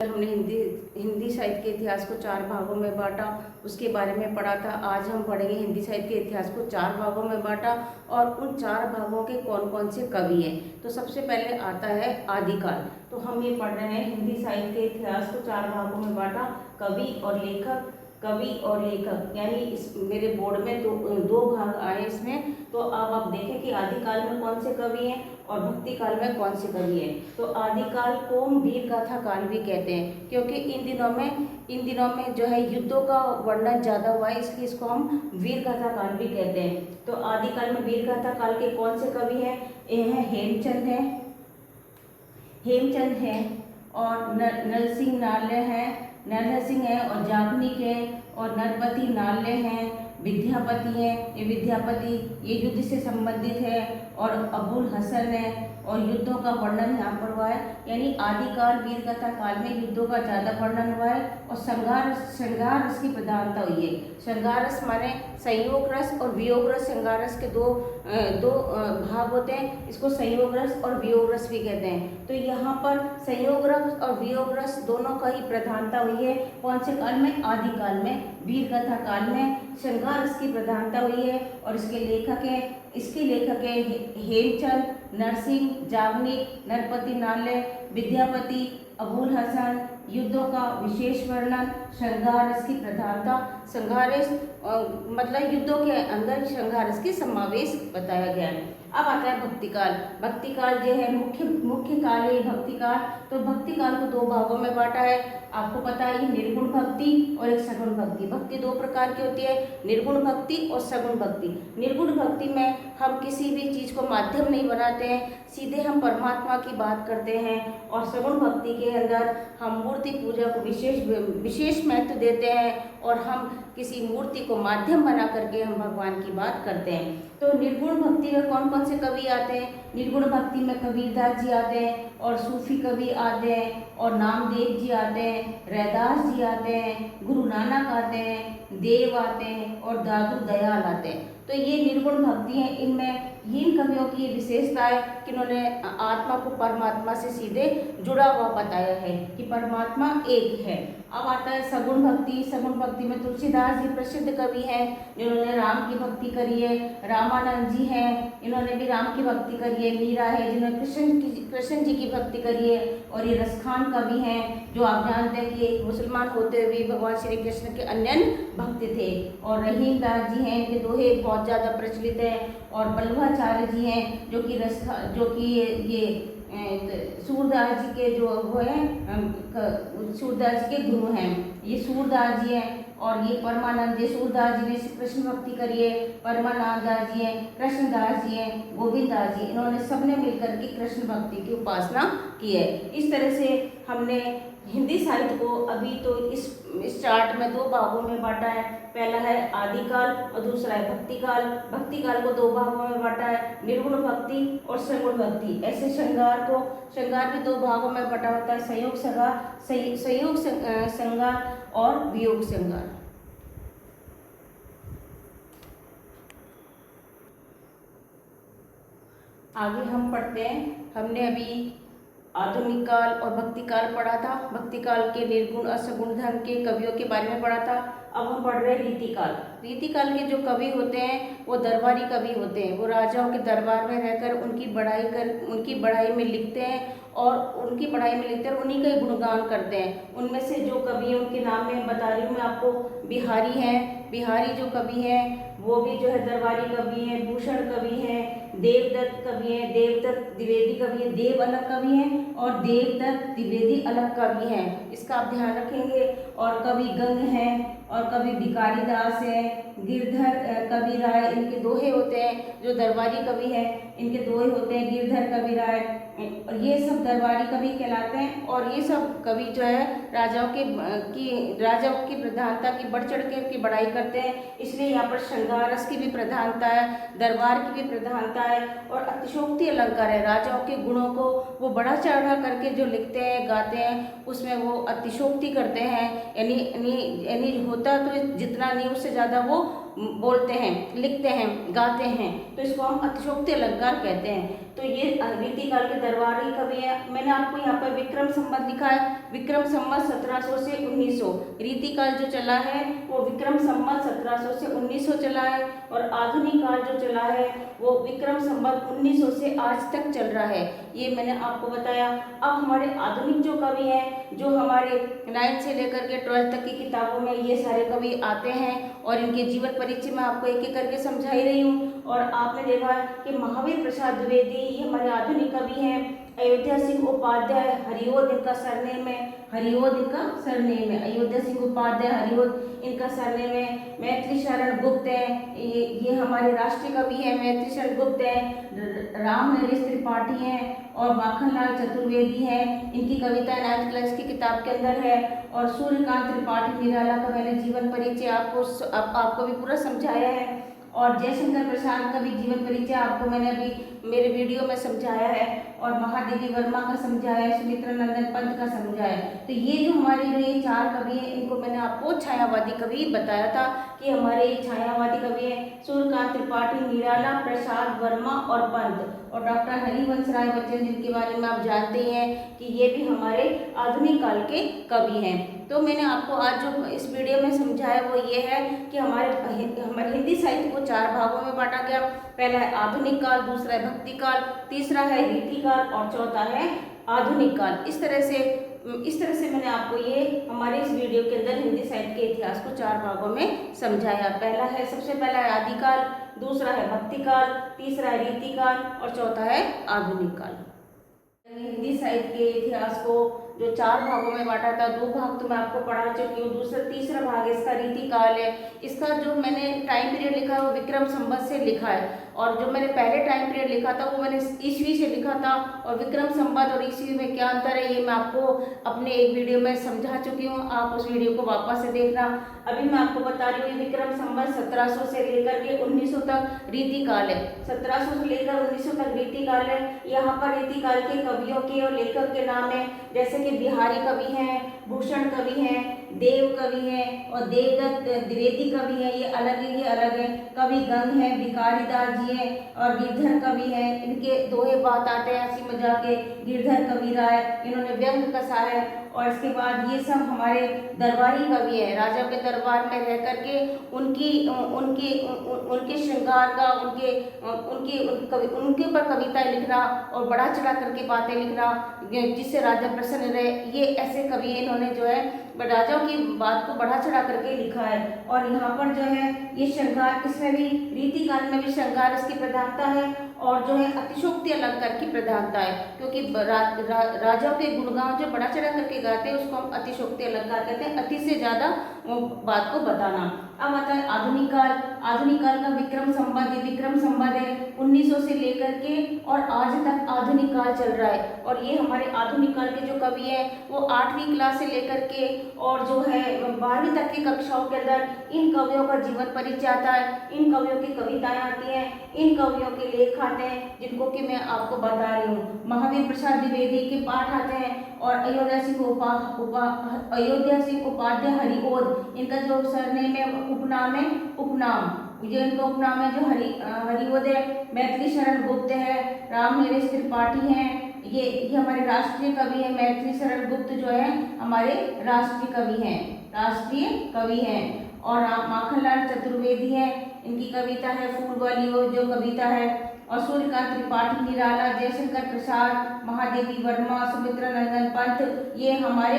हमने हिंदी हिंदी साहित्य के इतिहास को 4 भागों में बांटा, उसके बारे में पढ़ा था। आज हम पढ़ेंगे हिंदी साहित्य के इतिहास को 4 भागों में बांटा और उन 4 भागों के कौन कौन से कवि हैं। तो सबसे पहले आता है आदिकाल। तो हम ये पढ़ रहे हैं हिंदी साहित्य के इतिहास को 4 भागों में बांटा, कवि और लेखक। कवि और लेखक यानी इस मेरे बोर्ड में दो भाग आए इसमें। तो अब आप देखें कि आदिकाल में कौन से कवि हैं और भक्ति काल में कौन से कवि हैं। तो आदिकाल को वीर गाथा काल भी कहते हैं, क्योंकि इन दिनों में जो है युद्धों का वर्णन ज़्यादा हुआ है, इसलिए इसको हम वीर गाथा काल भी कहते हैं। तो आदिकाल में वीर गाथा काल के कौन से कवि हैं? ये हैं हेमचंद है और नरसिंह नाल्य है, नरसिंह है और जागनिक है और नरपति नाल्य हैं, विद्यापति हैं। ये विद्यापति ये युद्ध से संबंधित है और अबुल हसन है और युद्धों का वर्णन यहाँ पर हुआ है। यानी आदिकाल वीर गाथा काल में युद्धों का ज़्यादा वर्णन हुआ है और श्रृंगार रस की प्रधानता हुई है। श्रृंगार रस माने संयोग रस और वियोग रस। श्रृंगार रस के दो भाग होते हैं, इसको संयोग रस और वियोग रस भी कहते हैं। तो यहाँ पर संयोग रस और वियोग रस दोनों का ही प्रधानता हुई है। कौन से काल में? आदिकाल में। वीर गाथा काल में श्रृंगार रस की प्रधानता हुई है और इसके लेखक हैं हेमचंद, नरसिंह, जागनिक, नरपति नाल्य, विद्यापति, अबुल हसन। युद्धों का विशेष वर्णन, श्रृंगार रस की प्रधानता। श्रृंगार रस मतलब युद्धों के अंदर श्रृंगार रस की समावेश बताया गया है। अब आता है भक्ति काल। भक्ति काल जो है मुख्य काल है भक्ति काल। तो भक्ति काल को 2 भागों में बांटा है। आपको पता है निर्गुण भक्ति और एक सगुण भक्ति। भक्ति 2 प्रकार की होती है, निर्गुण भक्ति और सगुण भक्ति। निर्गुण भक्ति में हम किसी भी चीज़ को माध्यम नहीं बनाते हैं, सीधे हम परमात्मा की बात करते हैं। और सगुण भक्ति के अंदर हम मूर्ति पूजा को विशेष महत्व देते हैं और हम किसी मूर्ति को माध्यम बना करके हम भगवान की बात करते हैं। तो निर्गुण भक्ति में कौन कौन से कवि आते हैं? निर्गुण भक्ति में कबीरदास जी आते हैं और सूफी कवि आते हैं और नामदेव जी आते हैं, रैदास जी आते हैं, गुरु नानक आते हैं, देव आते हैं और दादू दयाल आते हैं। तो ये निर्गुण भक्ति है। इनमें इन कवियों की विशेषता है कि इन्होंने आत्मा को परमात्मा से सीधे जुड़ा हुआ बताया है कि परमात्मा एक है। अब आता है सगुण भक्ति। सगुण भक्ति में तुलसीदास जी प्रसिद्ध कवि हैं, जिन्होंने राम की भक्ति करी है। रामानंद जी हैं, इन्होंने भी राम की भक्ति करी है। मीरा है, जिन्होंने कृष्ण जी की भक्ति करी है। और ये रसखान कवि हैं, जो आप जानते हैं कि मुसलमान होते हुए भगवान श्री कृष्ण के अनन्य भक्त थे। और रहीम दास जी हैं, इनके दोहे बहुत ज़्यादा प्रचलित हैं। और बल्लभाचार्य जी हैं, जो कि ये सूरदास जी के जो वो हैं सूरदास जी के गुरु हैं। ये सूरदास जी हैं और ये परमानंद। ये सूरदास जी ने कृष्ण भक्ति करी है, परमानंद दास जी हैं, कृष्णदास जी हैं, गोविंद दास जी, इन्होंने सबने मिलकर के कृष्ण भक्ति की उपासना की है। इस तरह से हमने हिंदी साहित्य को अभी तो इस चार्ट में 2 भागों में बांटा है। पहला है आदिकाल और दूसरा है भक्ति काल। भक्ति काल को 2 भागों में बांटा है, निर्गुण भक्ति और सगुण भक्ति। ऐसे श्रृंगार भी 2 भागों में बटा होता है, संयोग श्रृंगार और वियोग श्रृंगार। आगे हम पढ़ते हैं। हमने अभी आधुनिक काल और भक्ति काल पढ़ा था। भक्ति काल के निर्गुण और सगुण धर्म के कवियों के बारे में पढ़ा था। अब हम पढ़ रहे हैं रीतिकाल। रीतिकाल के जो कवि होते हैं वो दरबारी कवि होते हैं। वो राजाओं के दरबार में रहकर उनकी बढ़ाई में लिखते हैं और उन्हीं का ही गुणगान करते हैं। उनमें से जो कवि हैं उनके नाम में बता रही हूँ मैं आपको। बिहारी जो कवि हैं वो भी जो है दरबारी कवि हैं। भूषण कवि हैं, देवदत्त कवि हैं, देवदत्त द्विवेदी कवि हैं। देव अलग कवि हैं और देवदत्त द्विवेदी अलग कवि हैं, इसका आप ध्यान रखेंगे। और कवि गंग हैं और कवि भिखारी दास हैं, गिरधर कवि राय, इनके दोहे होते हैं। जो दरबारी कवि हैं इनके दोहे होते हैं, गिरधर कवि राय। और ये सब दरबारी कवि कहलाते हैं। और ये सब कवि जो है राजाओं की प्रधानता की बढ़ चढ़ के बड़ाई करते हैं। इसलिए यहाँ पर श्रृंगार रस की भी प्रधानता है, दरबार की भी प्रधानता है और अतिशोक्ति अलंकार है। राजाओं के गुणों को वो बड़ा चढ़ा करके जो लिखते हैं, गाते हैं, उसमें वो अतिशोक्ति करते हैं। यानी होता तो जितना नहीं उससे ज़्यादा वो बोलते हैं, लिखते हैं, गाते हैं। तो इसको हम अतिशोक्ति अलंकार कहते हैं। तो तो ये रीतिकाल के दरबारी कवि हैं। मैंने आपको यहाँ पर विक्रम संवत लिखा है, विक्रम संवत 1700 से 1900। रीतिकाल जो चला है वो विक्रम संवत 1700 से 1900 चला है, और आधुनिक काल जो चला है वो विक्रम संवत 1900 से आज तक चल रहा है। ये मैंने आपको बताया। अब हमारे आधुनिक जो कवि हैं, जो हमारे 9th से लेकर के 12th तक की किताबों में ये सारे कवि आते हैं, और इनके जीवन परिचय मैं आपको एक एक करके समझा ही रही हूँ। और आपने देखा कि महावीर प्रसाद द्विवेदी ये हमारे आधुनिक कवि हैं। अयोध्या सिंह उपाध्याय, हरिओद इनका सरनेम है, हरिओद इनका सरनेम है, अयोध्या सिंह उपाध्याय, हरिओद इनका सरनेम है। मैथिली शरण गुप्त हैं, ये हमारे राष्ट्रीय कवि हैं, मैथिली शरण गुप्त हैं। राम नरेश त्रिपाठी हैं, और माखनलाल चतुर्वेदी हैं। इनकी कविताएं 9th क्लास की किताब के अंदर है। और सूर्यकांत त्रिपाठी निराला का मैंने जीवन परिचय आपको भी पूरा समझाया है। और जयशंकर प्रसाद का भी जीवन परिचय आपको मैंने अभी मेरे वीडियो में समझाया है, और महादेवी वर्मा का समझाया है, सुमित्रा नंदन पंत का समझाया है। तो ये जो हमारे जो ये 4 कवि हैं, इनको मैंने आपको छायावादी कवि बताया था कि हमारे ये छायावादी कवि हैं। सूर्यकांत त्रिपाठी, निराला, प्रसाद, वर्मा और पंत, और डॉक्टर हरिवंश राय बच्चन, जिनके बारे में आप जानते हैं कि ये भी हमारे आधुनिक काल के कवि हैं। तो मैंने आपको आज जो इस वीडियो में समझाया वो ये है कि हमारे हिंदी साहित्य को 4 भागों में बांटा गया। पहला है आधुनिक काल, दूसरा है भक्ति काल, तीसरा है रीतिकाल, और चौथा है आधुनिक काल। इस तरह से मैंने आपको ये हमारे इस वीडियो के अंदर हिंदी साहित्य के इतिहास को 4 भागों में समझाया। सबसे पहला है आदिकाल, दूसरा है भक्ति काल, तीसरा है रीतिकाल, और चौथा है आधुनिक काल। हिंदी साहित्य के इतिहास को जो 4 भागों में बांटा था, 2 भाग तो मैं आपको पढ़ा चुकी हूँ। तीसरा भाग इसका रीतिकाल है। इसका जो मैंने टाइम पीरियड लिखा है वो विक्रम संवत से लिखा है, और जो मैंने पहले टाइम पीरियड लिखा था वो मैंने ईस्वी से लिखा था। और विक्रम संवत और ईस्वी में क्या अंतर है ये मैं आपको अपने एक वीडियो में समझा चुकी हूँ, आप उस वीडियो को वापस से देखना। अभी मैं आपको बता रही हूँ विक्रम संवत 1700 से लेकर के 1900 तक रीतिकाल है। 1700 से लेकर 1900 तक रीतिकाल है। यहाँ पर रीतिकाल के कवियों के और लेखक के नाम है, जैसे कि बिहारी कवि हैं, भूषण कवि हैं, देव कवि हैं, और देवदत्त द्विवेदी कवि हैं। ये अलग है। कवि गंग हैं, भिखारी दास जी हैं, और गिरधर कवि हैं। इनके दोहे बात आते हैं हंसी मजाक के। गिरधर कवि राय, इन्होंने व्यंग कसा है। और इसके बाद ये सब हमारे दरबारी कवि हैं, राजा के दरबार में रह करके उनके श्रृंगार का, उनके ऊपर कविताएं लिखना और बढ़ा चढ़ा करके बातें लिखना, जिससे राजा प्रसन्न रहे। ये ऐसे कवि इन्होंने जो है राजाओं की बात को बढ़ा चढ़ा करके लिखा है। और यहाँ पर जो है ये श्रृंगार, इसमें भी रीतिकाल में भी श्रृंगार इसकी प्रधानता है, और जो है अतिशोक्ति अलंकार की प्रधानता है, क्योंकि राजाओं के गुणगान जो बढ़ा चढ़ा करके गाते हैं उसको हम अतिशोक्ति अलंकार कहते हैं, अति से ज्यादा बात को बताना। अब आता है आधुनिक काल। आधुनिक काल का विक्रम संवत है 1900 से लेकर के और आज तक आधुनिक काल चल रहा है। और ये हमारे आधुनिक काल के जो कवि हैं वो 8वीं क्लास से लेकर के और जो है 12वीं तक की कक्षाओं के अंदर इन कवियों का जीवन परिचय आता है, इन कवियों की कविताएं आती हैं, इन कवियों के लेख आते हैं, जिनको कि मैं आपको बता रही हूँ। महावीर प्रसाद द्विवेदी के पाठ आते हैं, और अयोध्या सिंह उपाध्याय हरिओद, इनका जो सरनेम है उपनाम है, जो इनका उपनाम है जो हरिओद है। मैथिली शरण गुप्त है, राम नरेश त्रिपाठी हैं, ये हमारे राष्ट्रीय कवि हैं। मैथिली शरण गुप्त जो है हमारे राष्ट्रीय कवि हैं। और माखनलाल चतुर्वेदी हैं, इनकी कविता है फूल वाली वो जो कविता है। और सूर्यकांत त्रिपाठी निराला, जयशंकर प्रसाद, महादेवी वर्मा, सुमित्रा नंदन पंत, ये हमारे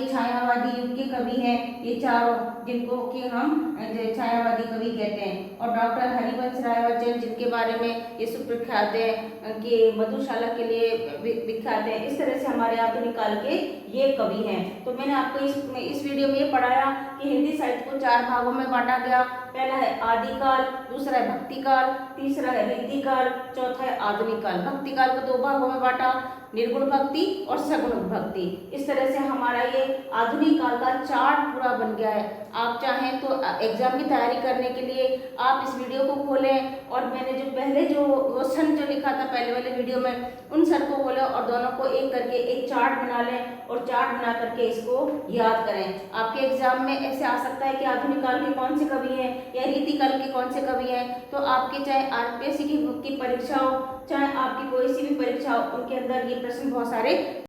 छायावादी युग के कवि हैं। ये चारों जिनको कि हम छायावादी कवि कहते हैं। और डॉक्टर हरिवंश राय बच्चन, जिनके बारे में ये सुप्रख्यात है कि मधुशाला के लिए विख्यात है। इस तरह से हमारे आधुनिक काल के ये कवि हैं। तो मैंने आपको इस वीडियो में ये पढ़ाया कि हिंदी साहित्य को 4 भागों में बांटा गया। पहला है आदिकाल, दूसरा है भक्तिकाल, तीसरा है रीतिकाल, चौथा है आधुनिक काल। भक्तिकाल को 2 भागों में बांटा, निर्गुण भक्ति और सगुण भक्ति। इस तरह से हम हमारा ये आधुनिक काल का चार्ट पूरा बन गया है। आप चाहें तो एग्जाम की तैयारी करने के लिए आप इस वीडियो को खोलें और मैंने जो पहले जो क्वेश्चन जो लिखा था पहले वाले वीडियो में उन सर को खोलें और दोनों को एक करके एक चार्ट बना लें और चार्ट बना करके इसको याद करें। आपके एग्जाम में ऐसे आ सकता है कि आधुनिक काल के कौन से कवि हैं या रीतिकाल के कौन से कवि हैं, तो आपके चाहे आरपीएससी की परीक्षा हो चाहे आपकी कोई सी भी परीक्षा हो उनके अंदर ये प्रश्न बहुत सारे